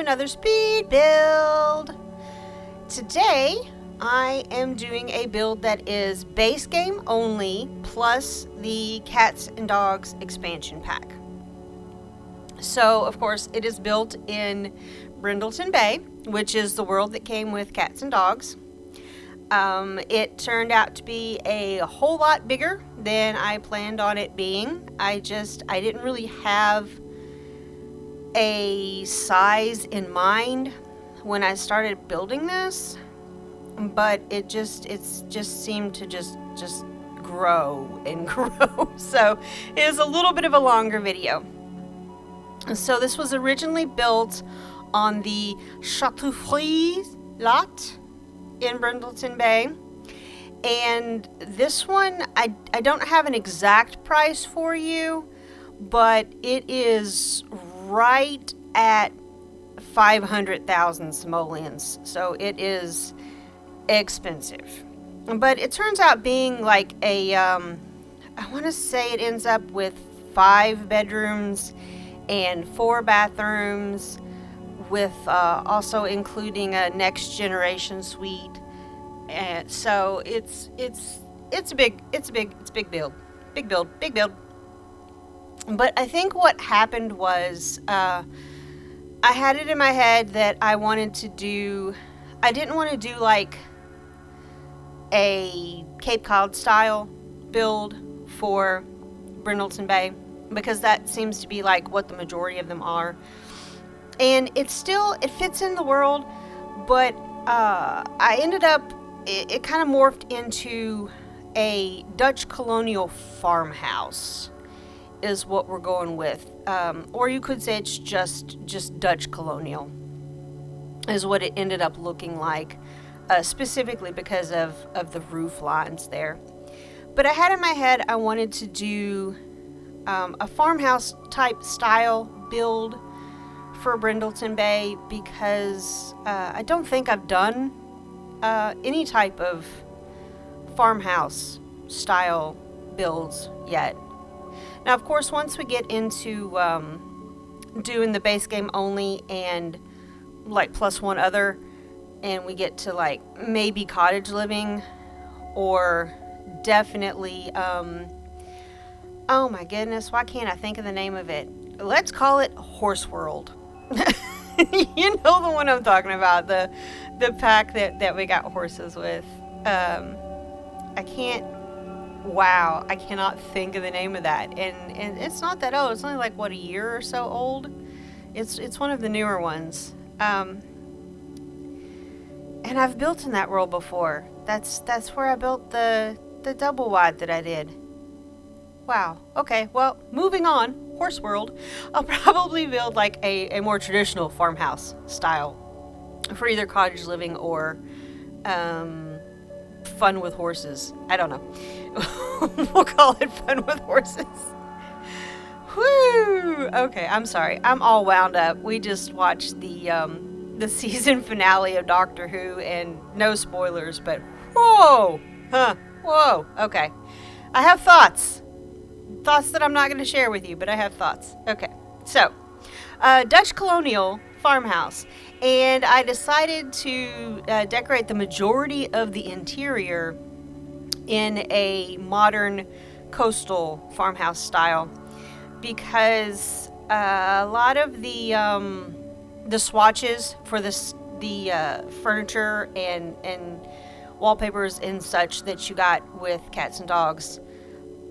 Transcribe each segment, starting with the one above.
another speed build. Today, I am doing a build that is base game only, plus the Cats and Dogs expansion pack. So, of course, it is built in Brindleton Bay, which is the world that came with Cats and Dogs. It turned out to be a whole lot bigger than I planned on it being. I didn't really have a size in mind when I started building this, but it just seemed to just grow and grow. So it is a little bit of a longer video. So this was originally built on the Chateau Frise lot in Brindleton Bay, and this one I don't have an exact price for you, but it is right at 500,000 simoleons, so it is expensive. But it turns out being like a I want to say it ends up with 5 bedrooms and 4 bathrooms, with also including a next generation suite. And so it's a big build. But I think what happened was I had it in my head that I didn't want to do like a Cape Cod style build for Brindleton Bay, because that seems to be like what the majority of them are. And it fits in the world, but I ended up, it kind of morphed into a Dutch Colonial Farmhouse is what we're going with. Or you could say it's just Dutch Colonial is what it ended up looking like, specifically because of the roof lines there. But I had in my head I wanted to do a farmhouse type style build for Brindleton Bay, because I don't think I've done any type of farmhouse style builds yet. Now, of course, once we get into doing the base game only and like plus one other, and we get to like maybe cottage living, or definitely oh my goodness, why can't I think of the name of it? Let's call it Horse World. You know the one I'm talking about, the pack that we got horses with. I cannot think of the name of that. And it's not that old. It's only like, what, a year or so old? It's one of the newer ones. And I've built in that world before. That's where I built the double wide that I did. Wow. Okay, well, moving on. Horse World. I'll probably build like a more traditional farmhouse style for either cottage living or fun with horses. I don't know. We'll call it fun with horses. Woo! Okay, I'm sorry. I'm all wound up. We just watched the season finale of Doctor Who, and no spoilers, but whoa! Whoa! Okay. I have thoughts that I'm not going to share with you, but I have thoughts. Okay, so Dutch Colonial Farmhouse, and I decided to decorate the majority of the interior in a modern coastal farmhouse style, because a lot of the swatches for the furniture and wallpapers and such that you got with Cats and Dogs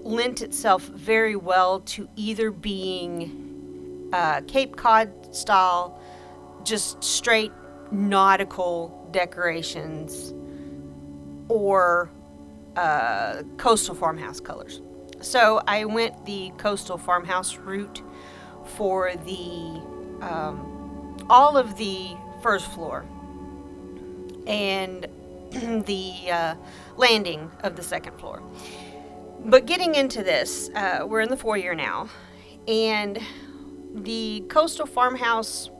lent itself very well to either being Cape Cod style, just straight nautical decorations, or coastal farmhouse colors. So I went the coastal farmhouse route for the all of the first floor and the landing of the second floor. But getting into this, we're in the foyer now, and the coastal farmhouse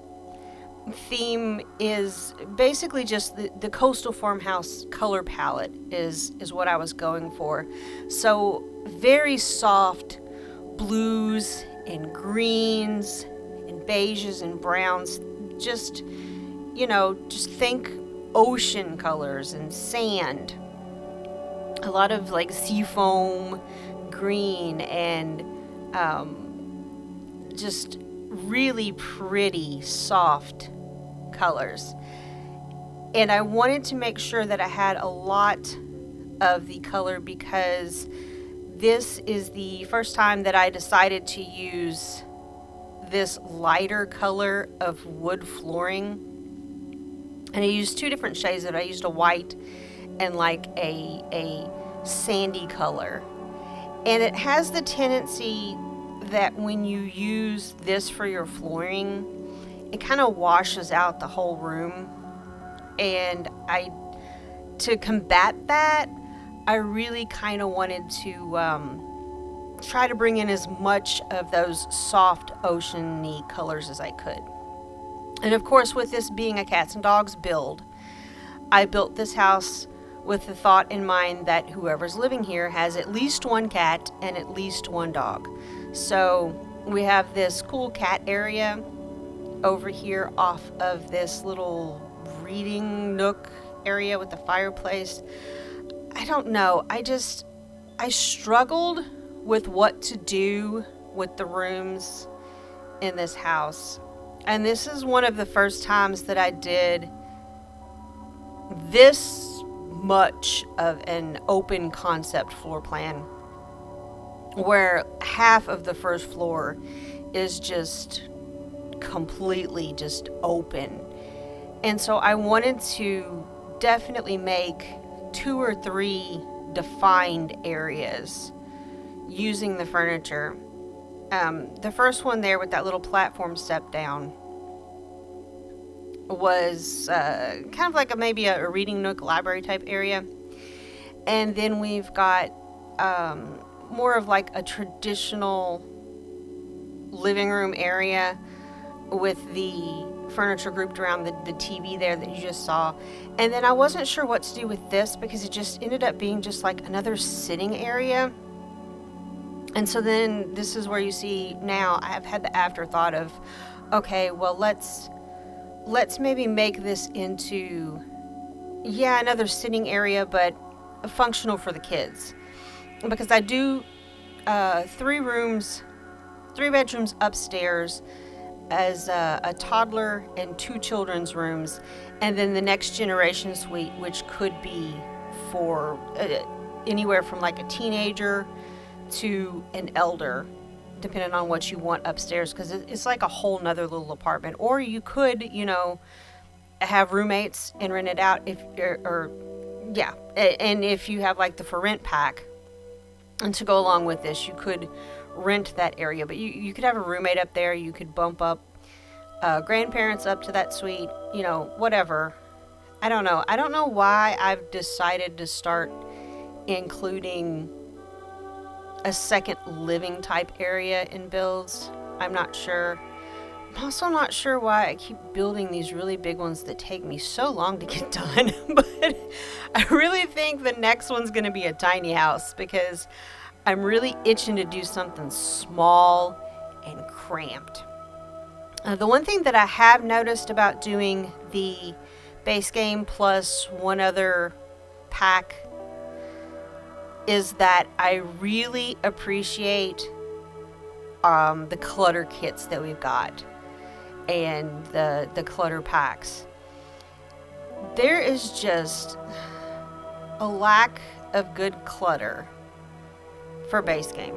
theme is basically just the coastal farmhouse color palette is what I was going for. So very soft blues and greens and beiges and browns, just, just think ocean colors and sand. A lot of like seafoam green and just really pretty soft colors. And I wanted to make sure that I had a lot of the color because this is the first time that I decided to use this lighter color of wood flooring. And I used two different shades of it. I used a white and like a sandy color. And it has the tendency that when you use this for your flooring, it kind of washes out the whole room. And to combat that, I really kind of wanted to try to bring in as much of those soft ocean-y colors as I could. And of course, with this being a cats and dogs build, I built this house with the thought in mind that whoever's living here has at least one cat and at least one dog. So we have this cool cat area over here off of this little reading nook area with the fireplace. I don't know. I struggled with what to do with the rooms in this house. And this is one of the first times that I did this much of an open concept floor plan, where half of the first floor is just completely just open. And so I wanted to definitely make 2 or 3 defined areas using the furniture. The first one there with that little platform step down was kind of like maybe a reading nook library type area. And then we've got more of like a traditional living room area with the furniture grouped around the TV there that you just saw. And then I wasn't sure what to do with this because it just ended up being just like another sitting area. And so then this is where you see now I've had the afterthought of, okay, well, let's maybe make this into, another sitting area, but functional for the kids. Because I do 3 bedrooms upstairs as a toddler and 2 children's rooms, and then the next generation suite, which could be for anywhere from like a teenager to an elder, depending on what you want upstairs, because it's like a whole nother little apartment. Or you could, have roommates and rent it out and if you have like the for rent pack, and to go along with this, you could rent that area, but you could have a roommate up there. You could bump up grandparents up to that suite, whatever. I don't know why I've decided to start including a second living type area in builds. I'm not sure. I'm also not sure why I keep building these really big ones that take me so long to get done. But I really think the next one's going to be a tiny house because I'm really itching to do something small and cramped. The one thing that I have noticed about doing the base game plus one other pack is that I really appreciate the clutter kits that we've got and the clutter packs. There is just a lack of good clutter for base game.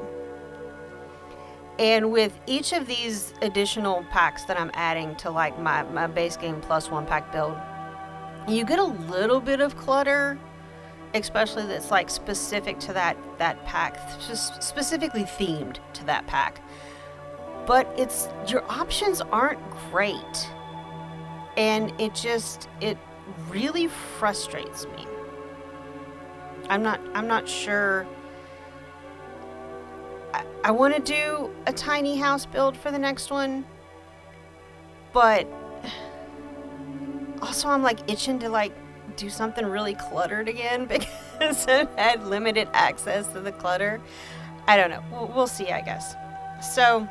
And with each of these additional packs that I'm adding to like my base game plus 1 pack build, you get a little bit of clutter, especially that's like specific to that pack, just specifically themed to that pack. But your options aren't great, and it really frustrates me. I'm not sure. I want to do a tiny house build for the next one, but also I'm like itching to like do something really cluttered again because I've had limited access to the clutter. I don't know. We'll see, I guess. So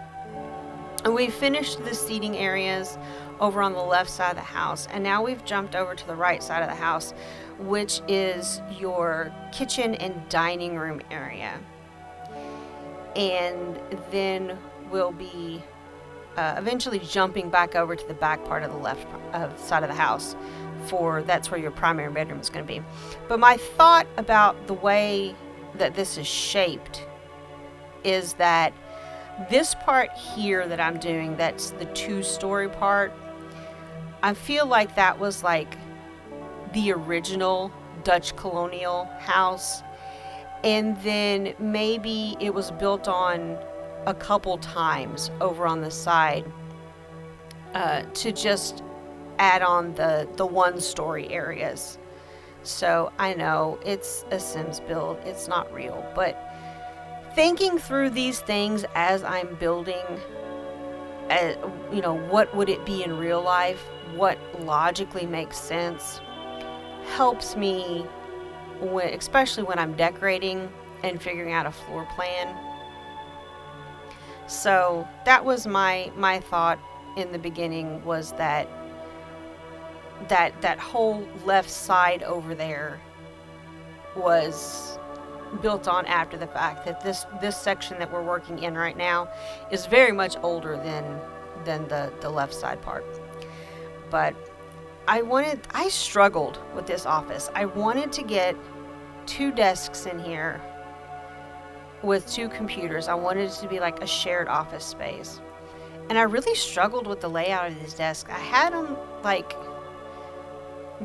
we finished the seating areas over on the left side of the house. And now we've jumped over to the right side of the house, which is your kitchen and dining room area. And then we'll be eventually jumping back over to the back part of the left side of the house, for that's where your primary bedroom is going to be. But my thought about the way that this is shaped is that this part here that I'm doing, that's the 2-story part, I feel like that was like the original Dutch Colonial house, and then maybe it was built on a couple times over on the side to just add on the 1-story areas. So I know it's a Sims build, it's not real, but thinking through these things as I'm building, what would it be in real life, what logically makes sense, helps me, especially when I'm decorating and figuring out a floor plan. So that was my thought in the beginning, was that whole left side over there was built on after the fact, that this section that we're working in right now is very much older than the left side part. But I struggled with this office. I wanted to get 2 desks in here with 2 computers. I wanted it to be like a shared office space. And I really struggled with the layout of these desks. I had them like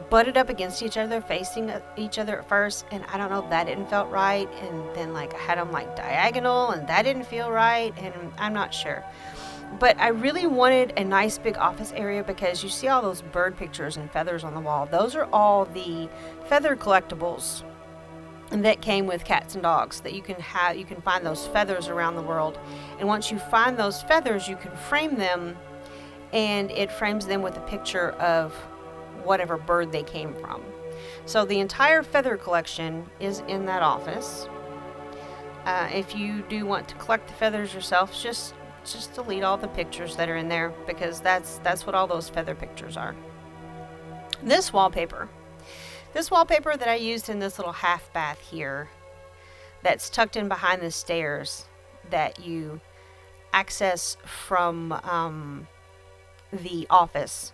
butted up against each other, facing each other at first, and I don't know, that didn't feel right. And then like I had them like diagonal, and that didn't feel right, and I'm not sure. But I really wanted a nice big office area, because you see all those bird pictures and feathers on the wall. Those are all the feather collectibles that came with cats and dogs that you can have. You can find those feathers around the world, and once you find those feathers, you can frame them, and it frames them with a picture of whatever bird they came from. So the entire feather collection is in that office. If you do want to collect the feathers yourself, just delete all the pictures that are in there, because that's what all those feather pictures are. This wallpaper that I used in this little half bath here, that's tucked in behind the stairs that you access from the office.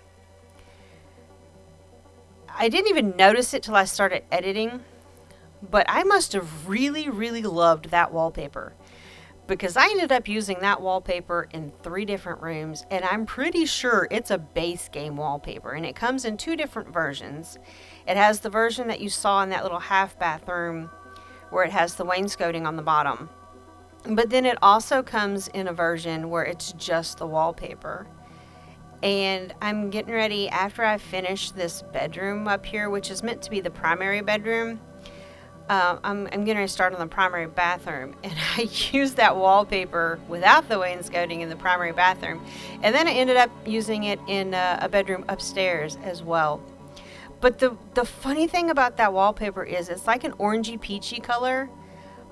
I didn't even notice it till I started editing, but I must have really, really loved that wallpaper, because I ended up using that wallpaper in 3 different rooms, and I'm pretty sure it's a base game wallpaper, and it comes in 2 different versions. It has the version that you saw in that little half bathroom where it has the wainscoting on the bottom, but then it also comes in a version where it's just the wallpaper. And I'm getting ready, after I finish this bedroom up here, which is meant to be the primary bedroom, I'm getting ready to start on the primary bathroom, and I used that wallpaper without the wainscoting in the primary bathroom, and then I ended up using it in a bedroom upstairs as well. But the funny thing about that wallpaper is it's like an orangey peachy color,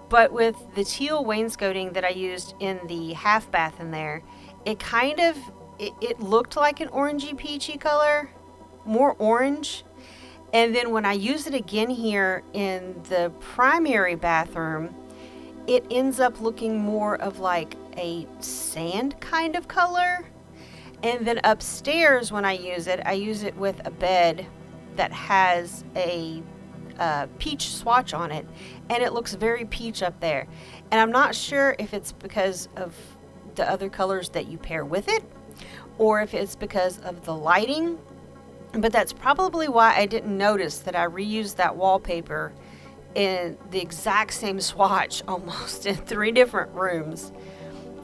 but with the teal wainscoting that I used in the half bath in there, it kind of it looked like an orangey peachy color, more orange. And then when I use it again here in the primary bathroom, it ends up looking more of like a sand kind of color. And then upstairs, when I use it with a bed that has a peach swatch on it, and it looks very peach up there. And I'm not sure if it's because of the other colors that you pair with it, or if it's because of the lighting, but that's probably why I didn't notice that I reused that wallpaper in the exact same swatch almost in 3 different rooms,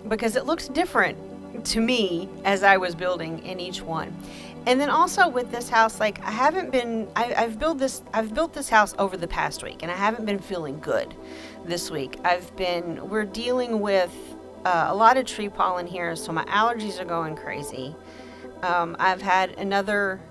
because it looks different to me as I was building in each one. And then also with this house, like I've built this house over the past week, and I haven't been feeling good this week. We're dealing with a lot of tree pollen here, so my allergies are going crazy. I've had another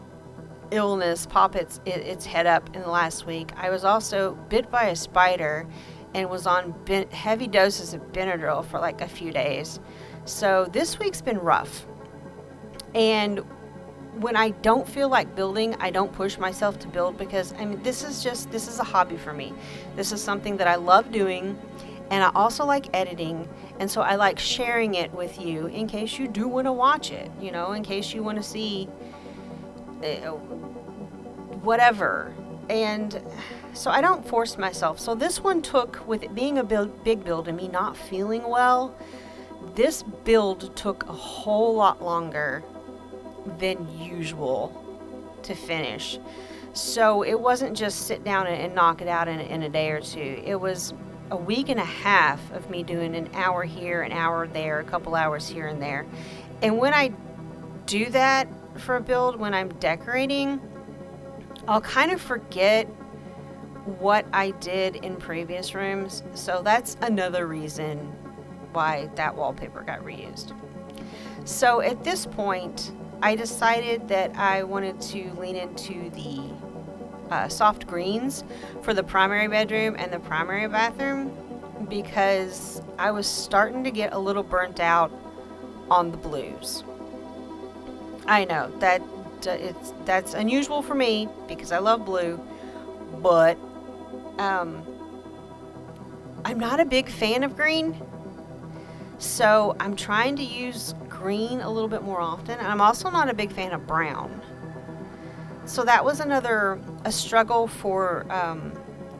illness pop its head up in the last week. I was also bit by a spider and was on heavy doses of Benadryl for like a few days. So this week's been rough. And when I don't feel like building, I don't push myself to build, because I mean, this is a hobby for me. This is something that I love doing, and I also like editing, and so I like sharing it with you in case you do want to watch it, in case you want to see whatever. And so I don't force myself. So this one took, with it being a big build and me not feeling well, this build took a whole lot longer than usual to finish. So it wasn't just sit down and knock it out in a day or two. It was a week and a half of me doing an hour here, an hour there, a couple hours here and there. And when I do that for a build, when I'm decorating, I'll kind of forget what I did in previous rooms. So that's another reason why that wallpaper got reused. So at this point, I decided that I wanted to lean into the soft greens for the primary bedroom and the primary bathroom, because I was starting to get a little burnt out on the blues. I know that's unusual for me because I love blue, but I'm not a big fan of green. So I'm trying to use green a little bit more often. And I'm also not a big fan of brown. So that was a struggle for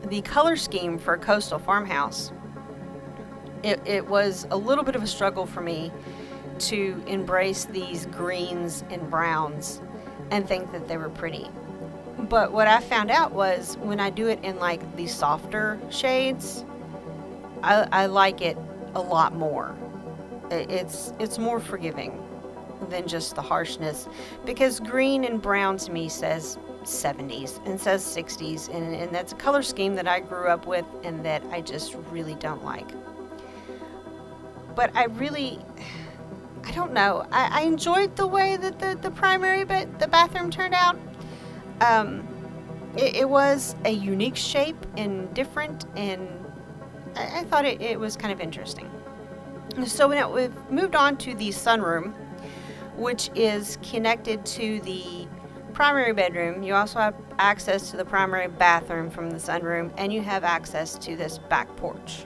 the color scheme for Coastal Farmhouse. It was a little bit of a struggle for me to embrace these greens and browns and think that they were pretty. But what I found out was when I do it in like the softer shades, I like it a lot more. It's more forgiving than just the harshness, because green and brown to me says 70s and says 60s, and that's a color scheme that I grew up with and that I just really don't like. But I don't know. I enjoyed the way that the bathroom turned out. It was a unique shape and different, and I thought it was kind of interesting. So we've moved on to the sunroom, which is connected to the primary bedroom. You also have access to the primary bathroom from the sunroom, and you have access to this back porch.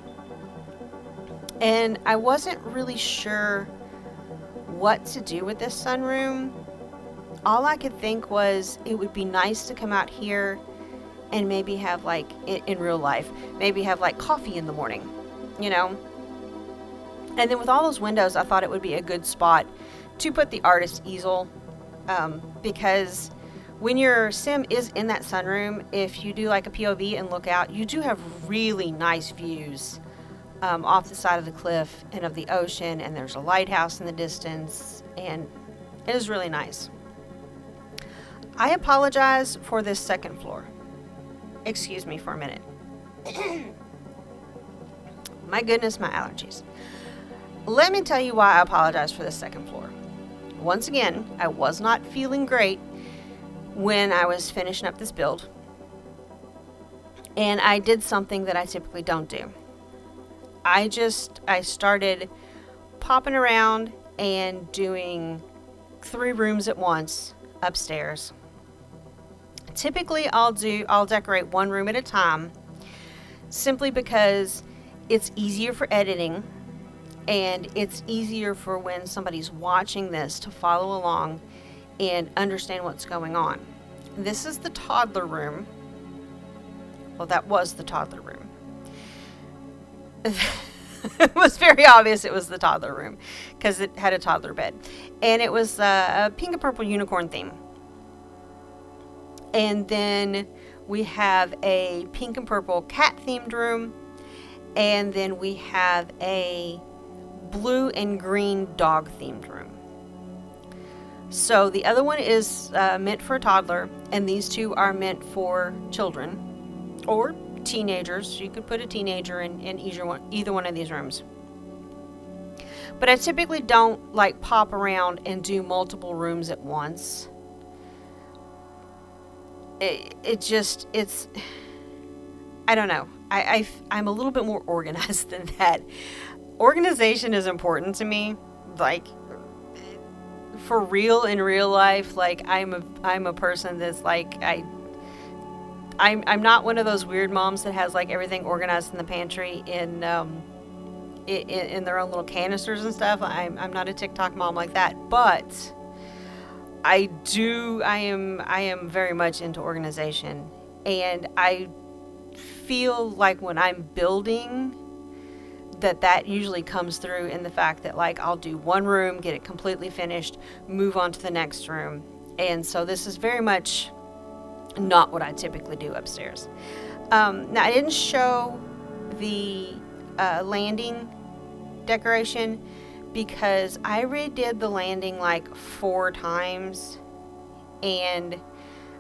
And I wasn't really sure what to do with this sunroom. All I could think was it would be nice to come out here and maybe have, like, in real life, maybe have like coffee in the morning, And then with all those windows, I thought it would be a good spot to put the artist easel, because when your sim is in that sunroom, if you do like a POV and look out, you do have really nice views off the side of the cliff and of the ocean, and there's a lighthouse in the distance, and it is really nice. I apologize for this second floor. Excuse me for a minute. My goodness, my allergies. Let me tell you why I apologize for the second floor. Once again, I was not feeling great when I was finishing up this build. And I did something that I typically don't do. I started popping around and doing 3 rooms at once upstairs. Typically, I'll decorate 1 room at a time, simply because it's easier for editing. And it's easier for when somebody's watching this to follow along and understand what's going on. This is the toddler room. Well, that was the toddler room. It was very obvious it was the toddler room because it had a toddler bed. And it was a pink and purple unicorn theme. And then we have a pink and purple cat themed room. And then we have a blue and green dog themed room. So the other one is meant for a toddler, and these 2 are meant for children or teenagers. You could put a teenager in either one of these rooms. But I typically don't like pop around and do multiple rooms at once. It's I don't know. I'm a little bit more organized than that. Organization is important to me. Like, for real, in real life, like I'm a person that's like I'm not one of those weird moms that has like everything organized in the pantry in their own little canisters and stuff. I'm not a TikTok mom like that, but I am very much into organization, and I feel like when I'm building that usually comes through in the fact that like I'll do one room, get it completely finished, move on to the next room. And so this is very much not what I typically do upstairs. Now I didn't show the landing decoration because I redid the landing like 4 times, and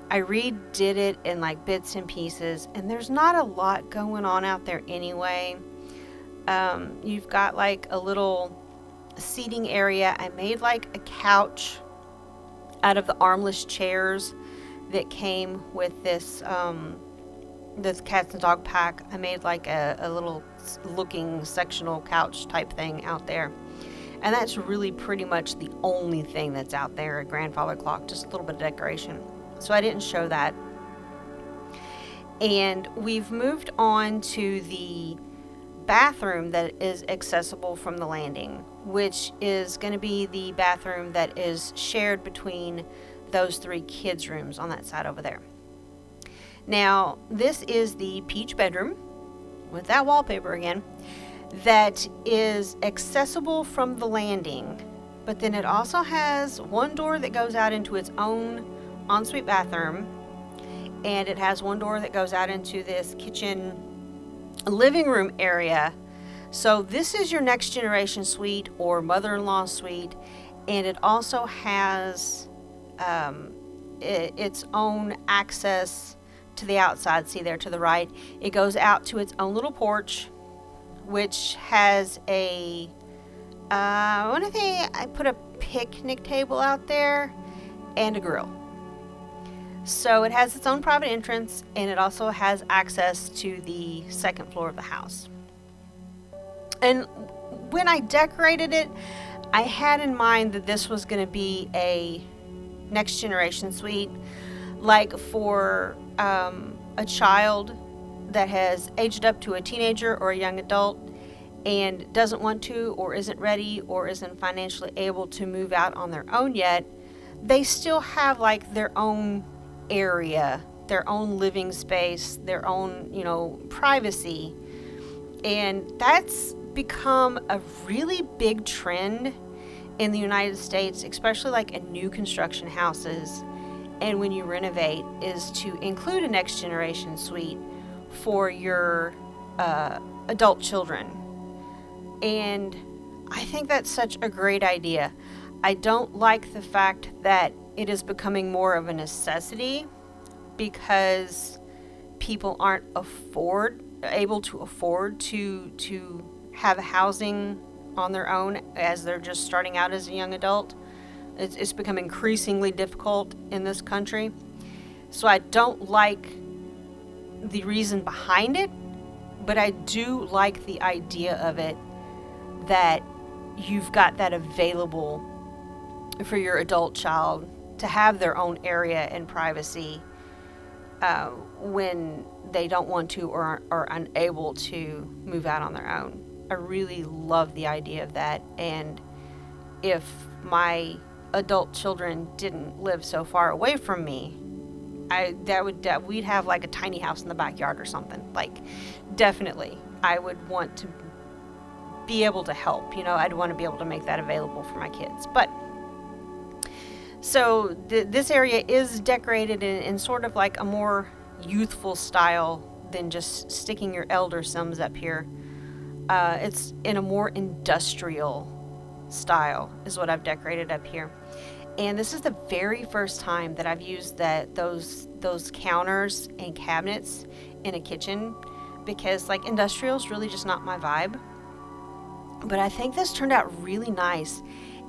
I redid it in like bits and pieces, and there's not a lot going on out there anyway. You've got like a little seating area. I made like a couch out of the armless chairs that came with this cats and dog pack. I made like a little looking sectional couch type thing out there. And that's really pretty much the only thing that's out there at Grandfather Clock, just a little bit of decoration. So I didn't show that. And we've moved on to the bathroom that is accessible from the landing, which is going to be the bathroom that is shared between those 3 kids' rooms on that side over there. Now, this is the peach bedroom with that wallpaper again that is accessible from the landing, but then it also has one door that goes out into its own ensuite bathroom, and it has one door that goes out into this kitchen living room area. So this is your next generation suite or mother-in-law suite, and it also has its own access to the outside. See there to the right, it goes out to its own little porch, which has I want to say I put a picnic table out there and a grill. So it has its own private entrance, and it also has access to the 2nd floor of the house. And when I decorated it, I had in mind that this was going to be a next generation suite, like for a child that has aged up to a teenager or a young adult and doesn't want to, or isn't ready, or isn't financially able to move out on their own yet. They still have like their own area, their own living space, their own, privacy. And that's become a really big trend in the United States, especially like in new construction houses. And when you renovate, is to include a next generation suite for your adult children. And I think that's such a great idea. I don't like the fact that it is becoming more of a necessity because people aren't able to afford to have housing on their own as they're just starting out as a young adult. It's become increasingly difficult in this country. So I don't like the reason behind it, but I do like the idea of it, that you've got that available for your adult child to have their own area and privacy when they don't want to or are unable to move out on their own. I really love the idea of that. And if my adult children didn't live so far away from me, we'd have like a tiny house in the backyard or something. Like, definitely, I would want to be able to help. I'd want to be able to make that available for my kids. But so this area is decorated in sort of like a more youthful style than just sticking your elder sims up here. It's in a more industrial style is what I've decorated up here. And this is the very first time that I've used those counters and cabinets in a kitchen, because like industrial is really just not my vibe. But I think this turned out really nice.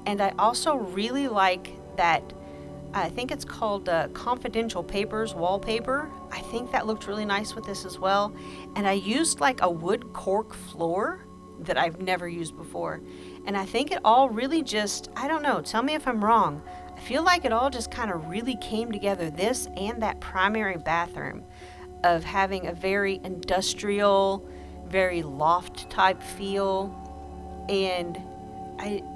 And I also really like that, I think it's called Confidential Papers wallpaper. I think that looked really nice with this as well. And I used like a wood cork floor that I've never used before. And I think it all really just, I don't know, tell me if I'm wrong. I feel like it all just kind of really came together, this and that primary bathroom, of having a very industrial, very loft type feel. And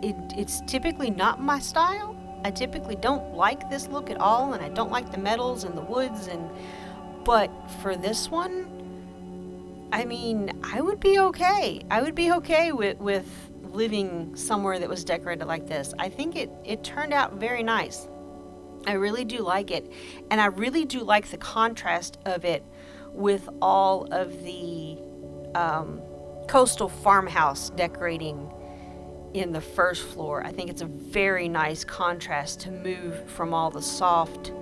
it's typically not my style. I typically don't like this look at all, and I don't like the metals and the woods, but for this one, I mean, I would be okay. I would be okay with living somewhere that was decorated like this. I think it turned out very nice. I really do like it. And I really do like the contrast of it with all of the coastal farmhouse decorating in the first floor. I think it's a very nice contrast to move from all the soft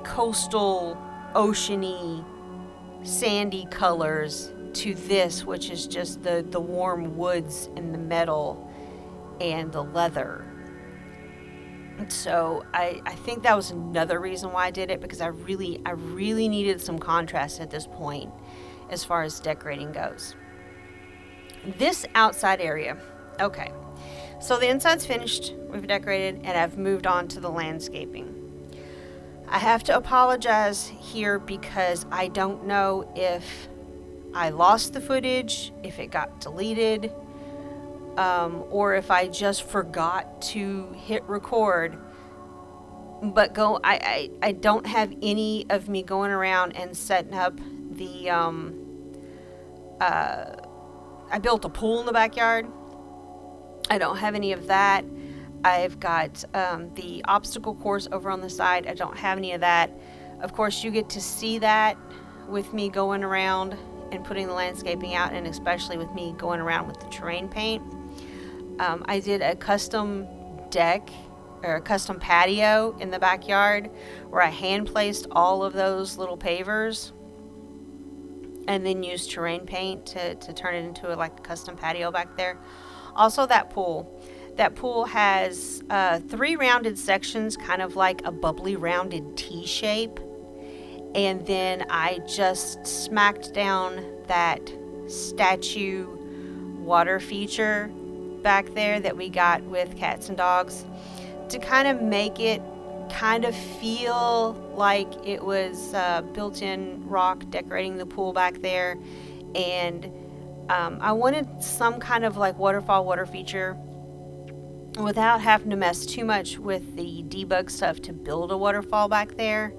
coastal, oceany, sandy colors to this, which is just the warm woods and the metal and the leather. So I think that was another reason why I did it, because I really needed some contrast at this point as far as decorating goes. This outside area, okay, so the inside's finished, we've decorated, and I've moved on to the landscaping. I have to apologize here because I don't know if I lost the footage, if it got deleted, or if I just forgot to hit record. But I don't have any of me going around and setting up the I built a pool in the backyard. I don't have any of that. I've got the obstacle course over on the side. I don't have any of that. Of course, you get to see that with me going around and putting the landscaping out, and especially with me going around with the terrain paint. I did a custom deck or a custom patio in the backyard where I hand placed all of those little pavers and then used terrain paint to turn it into a custom patio back there. Also, that pool has 3 rounded sections, kind of like a bubbly rounded T shape. And then I just smacked down that statue water feature back there that we got with cats and dogs to kind of make it kind of feel like it was built-in rock decorating the pool back there. And I wanted some kind of waterfall water feature without having to mess too much with the debug stuff to build a waterfall back there.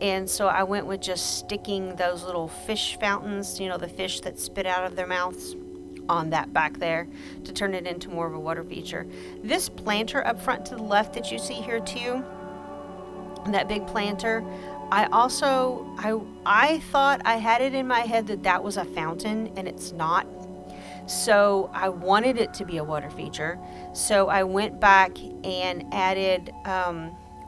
And so I went with just sticking those little fish fountains, the fish that spit out of their mouths, on that back there to turn it into more of a water feature. This planter up front to the left that you see here too, that big planter, I thought I had it in my head that was a fountain, and it's not. So I wanted it to be a water feature. So I went back and added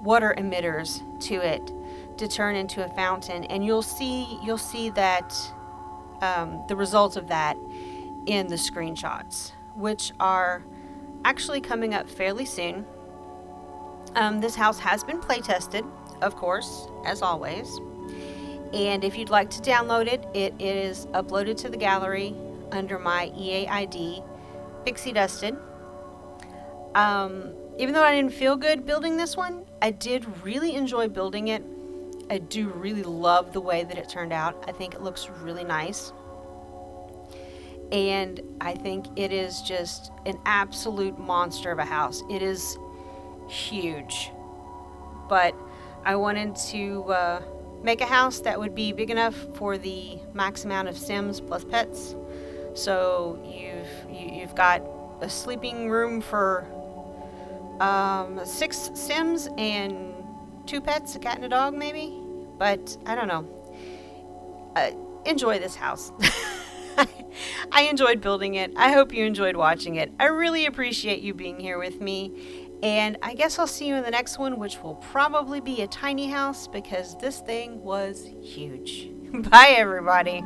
water emitters to it to turn into a fountain, and you'll see that the results of that in the screenshots, which are actually coming up fairly soon. This house has been play tested, of course, as always, and if you'd like to download it, it is uploaded to the gallery under my EA ID, pyxiedusted. Even though I didn't feel good building this one, I did really enjoy building it. I do really love the way that it turned out. I think it looks really nice. And I think it is just an absolute monster of a house. It is huge. But I wanted to make a house that would be big enough for the max amount of Sims plus pets. So you've got a sleeping room for 6 Sims and 2 pets, a cat and a dog maybe. But I don't know. Enjoy this house. I enjoyed building it. I hope you enjoyed watching it. I really appreciate you being here with me. And I guess I'll see you in the next one, which will probably be a tiny house because this thing was huge. Bye, everybody.